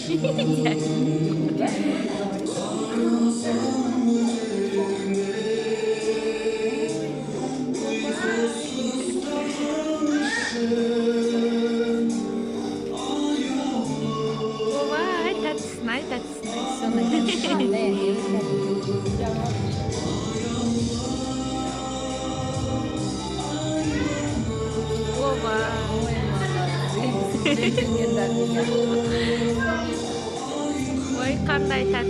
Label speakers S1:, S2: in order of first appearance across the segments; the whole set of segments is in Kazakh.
S1: わー、that's nice, that's nice, so nice. Ôi, con đây thật.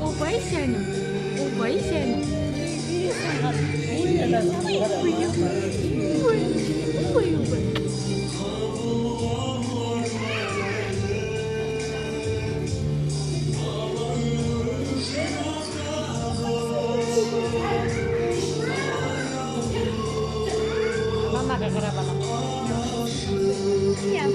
S1: Ubay siya, no? Ubay siya, no? Ubay.
S2: Mama kagarapan ako.
S1: Yeah.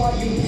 S1: Hop.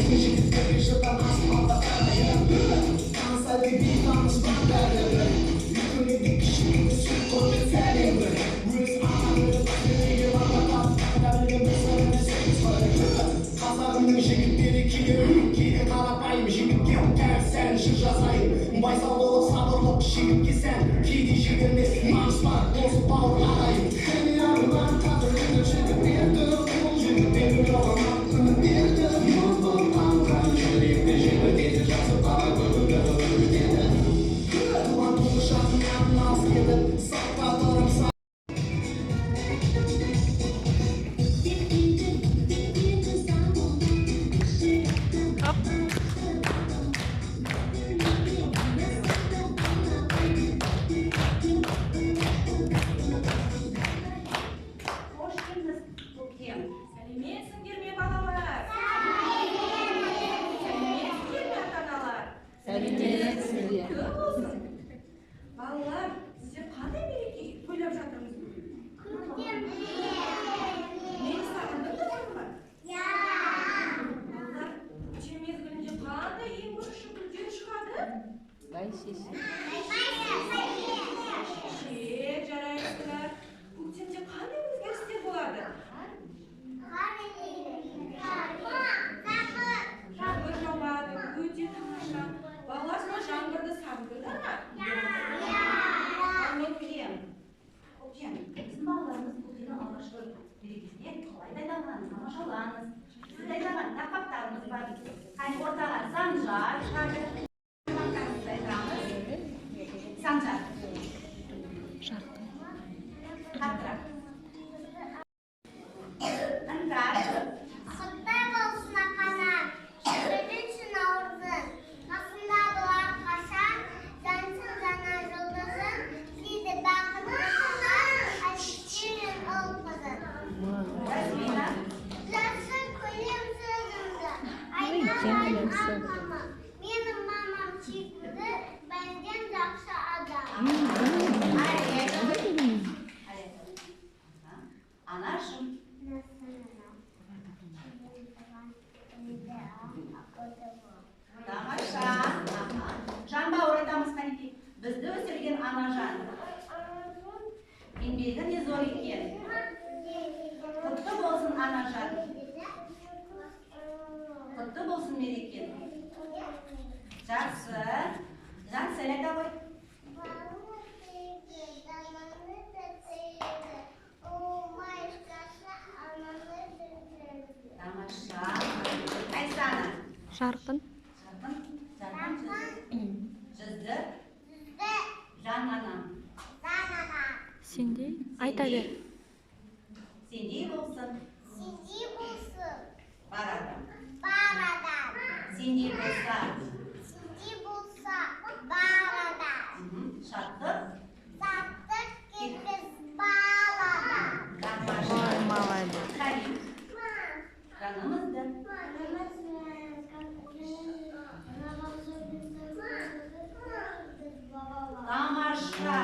S3: Hoş geldiniz Türkiye'm. Selametsinger mi balalar? Selametsinger mi ata-analar?
S2: Selametsiz.
S3: Köp olsun. Balalar, sizce qanday mereke to'ylab жатырмыз? Meni sog'indingizmi? Balalar, uch mezgilincha qanday eng birinchi guljon chiqadi? Jarayapsizlar. Ko'ksimcha qanday o'zgarishlar bo'ladi? Жаңбыр жауады, өте тамаша. Балалар, сіз жаңбырды сағындыңдар ма? Ал мен білемін. Көкем, біздің балаларымыз көктемнің алғашқы мерекесіне қалай дайындалғанын тамашалаңыз. Сіз дайындаған тақпақтарымыз бар. Қайын ортаға санжар шығады. Тақпақтарымызды айтамыз. Санжар. Қатырақ. Ынтар.
S4: Құттай болсын ақанар, жүргінші наурызын, қасында бұлар қашан, жансыз жаңа жұлдызын, дейді бақыты қылар, әшкерін ол қызын.
S3: Расмина.
S4: Жақсы көйлем сөзімді, айналайын ағамы, менің мамам чекті, бәнден жақсы адам.
S3: Анашым. Тамаша. Жанбауыр айтамыз қанеке. Бізді өсірген ана жан. Еңбегі не зор екен. Құтты болсын ана жан. Құтты болсын мерекен. Жақсы. Жан сәлеті ғой. Тамаша. Айсана.
S1: Жарқын.
S3: Жүзді. Жан анам.
S1: Сендей айта бер.
S3: Сендей болсын.
S4: Сендей болсын,
S3: Бар адам.
S4: бар адам.
S3: Сендей болса.
S4: Сендей болса, бар адам.
S3: Шаттық.
S4: Саттық кетпес балада.
S3: Тамаша.
S1: Ой, молодец.
S3: Карим. Жанымызды. Тамаша.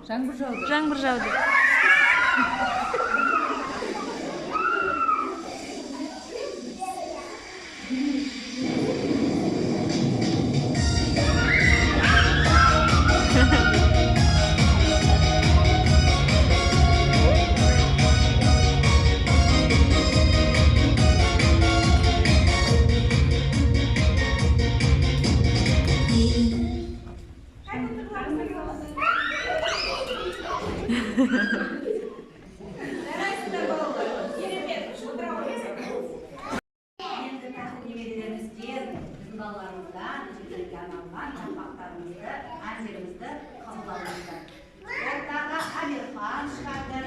S2: Жаңбыр жауды.
S1: Жаңбыр жауды.
S3: Жарайсыздар балалар. Керемет. Отыра отырыңыздар. Енді тағы немерелерімізден, біздің балаларымыздан, біздерге арналған тақпақтарымызды, әндерімізді қабыл алыңыздар. Ортаға Амирхан шығарды.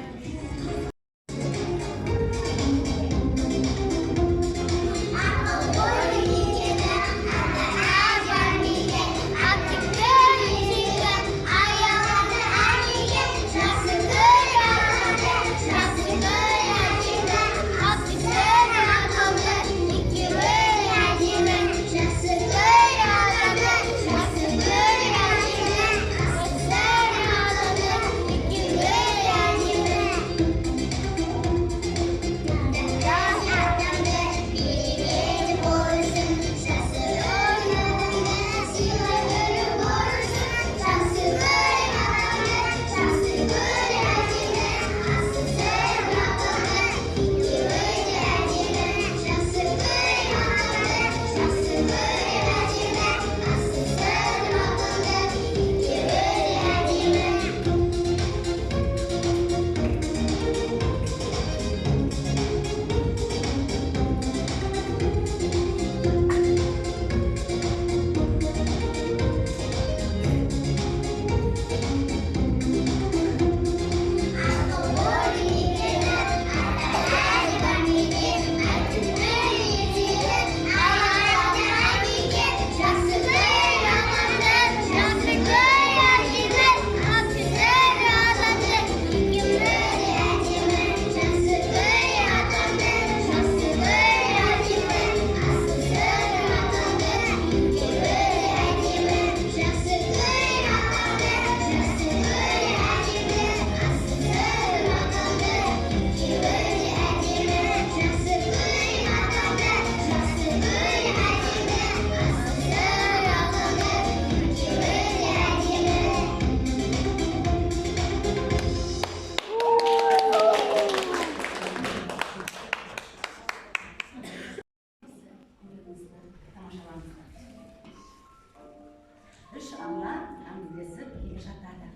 S3: Үш ана әңгімелесіп келе жатады.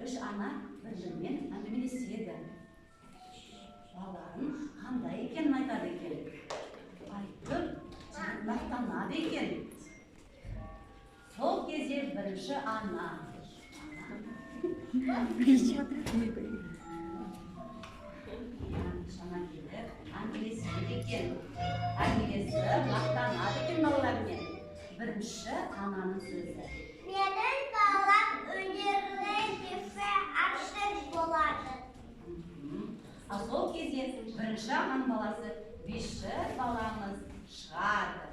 S3: Үш ана бір-бірімен әңгімелеседі. Балаларын қандай екенін айтады екен. Айтып, мақтанады екен. Сол кезде бірінші ана. Шана келіп, әңгімелеседі екен. Әңгімелесіп, мақтанады екен балалармен. Бірінші ананың сөзі.
S4: Менің балам өнерлі кесе ашық болады.
S3: Ал сол кезде бірінші ағаның баласы биші баламыз шығады.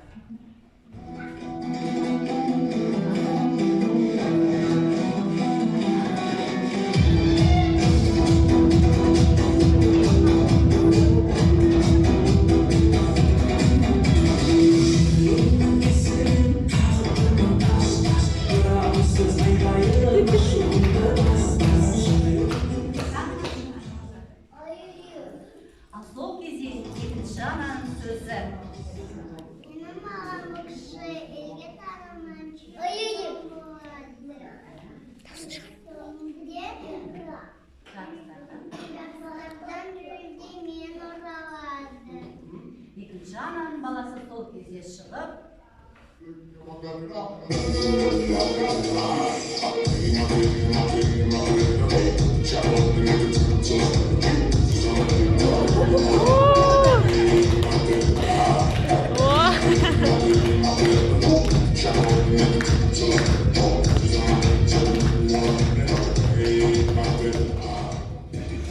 S3: çıkıp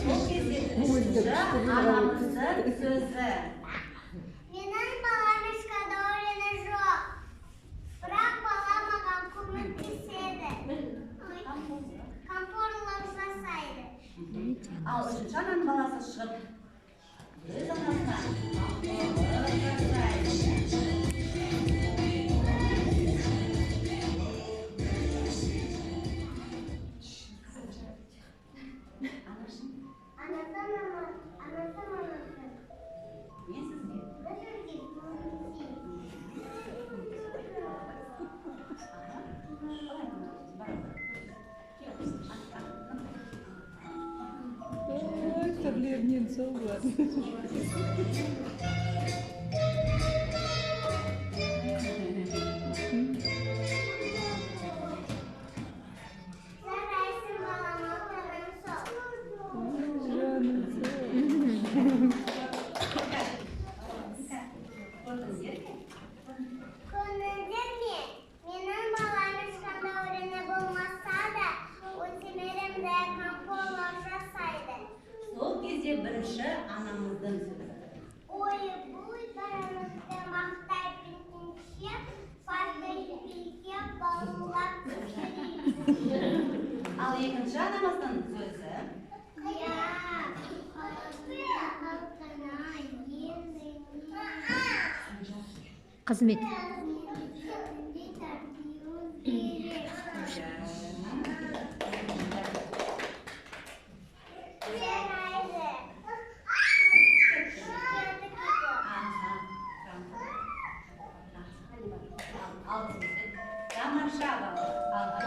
S3: çok izlediğinizde anamızın sözü.
S4: Менің балам ешқайда ойнаған жоқ. Бірақ балам маған көмектеседі. Қамқорлық жасайды.
S3: Ал үшінші ананың баласы шығып өз анасына қамқорлық жасайды.
S4: Анасы.
S3: Мен сізге
S2: Ой, түрлерінен сол бар.
S4: Жарайсың балам, отаның сол.
S2: Жаным сол.
S4: Көңілдерме, менің балам ешқандай ойыны болмаса да, өтемерімді қамқорлық жасайды.
S3: сол кезде бірінші анамыздың сөзі.
S4: Ой, бұй барымызды мақтай білгенше, фарды білге балулап жүрейді.
S3: Ал екінші анамыздың сөзі.
S1: Қызмет.
S3: Тамаша бала.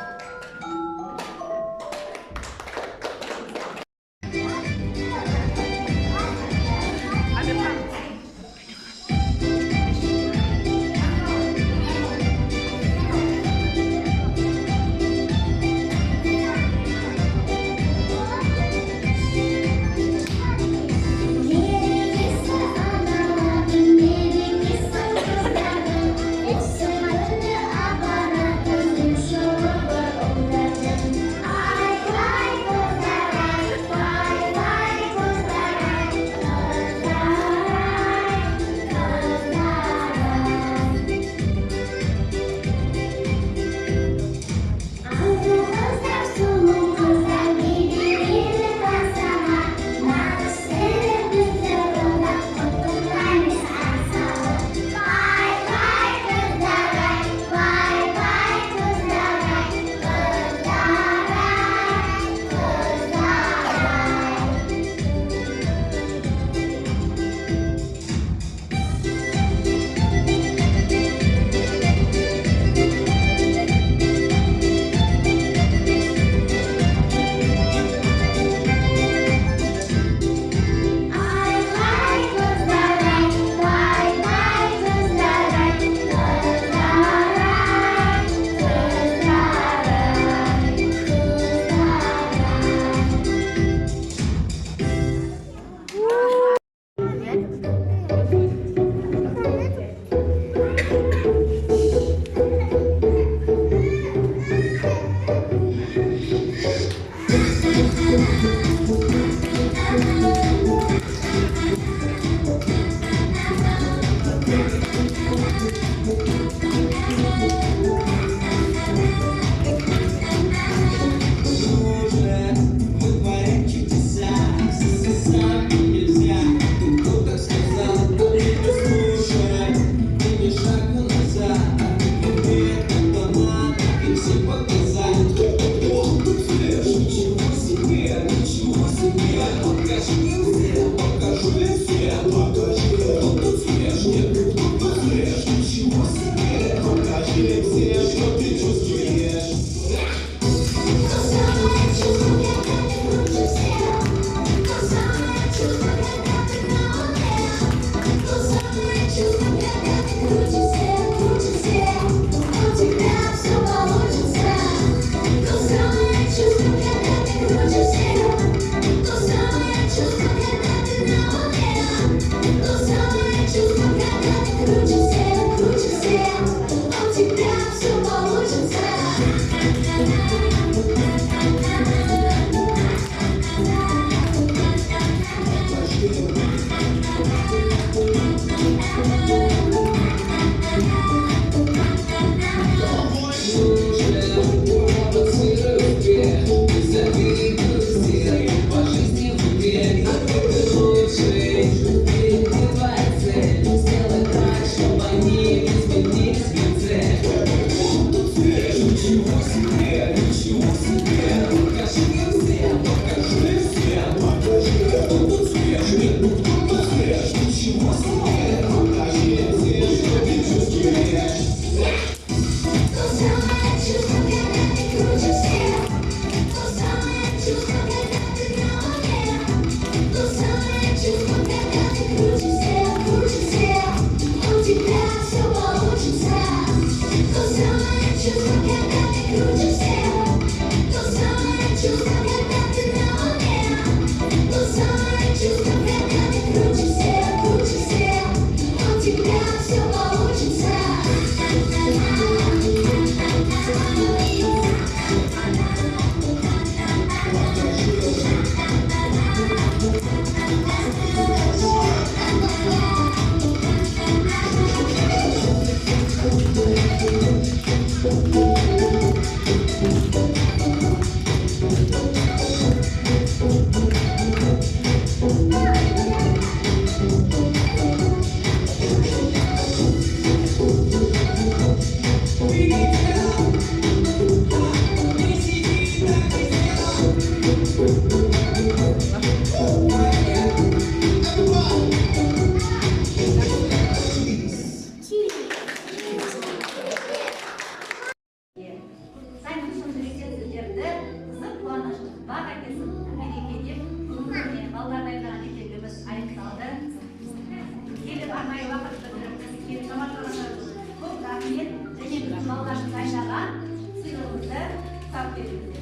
S3: Sayın düşündüreceğiz sizlerde kızım kullanışlı bak herkesin birlik edip ballarına nitelikimiz ayıklandı. Gelip armayı vakit götürüp gelip savaşlarına çok rahmet және bütün balların kaynağı suyumuzu takip ediyoruz.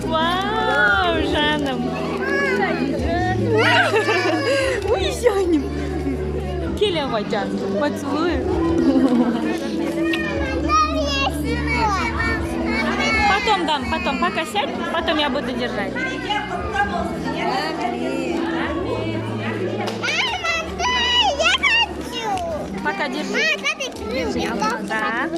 S2: Вау, Жаном. Ой, Жанем. Келе Ватян, поцелуй. Потом дам, потом. Пока сядь, потом я буду держать. Пока держи. Держи. Да.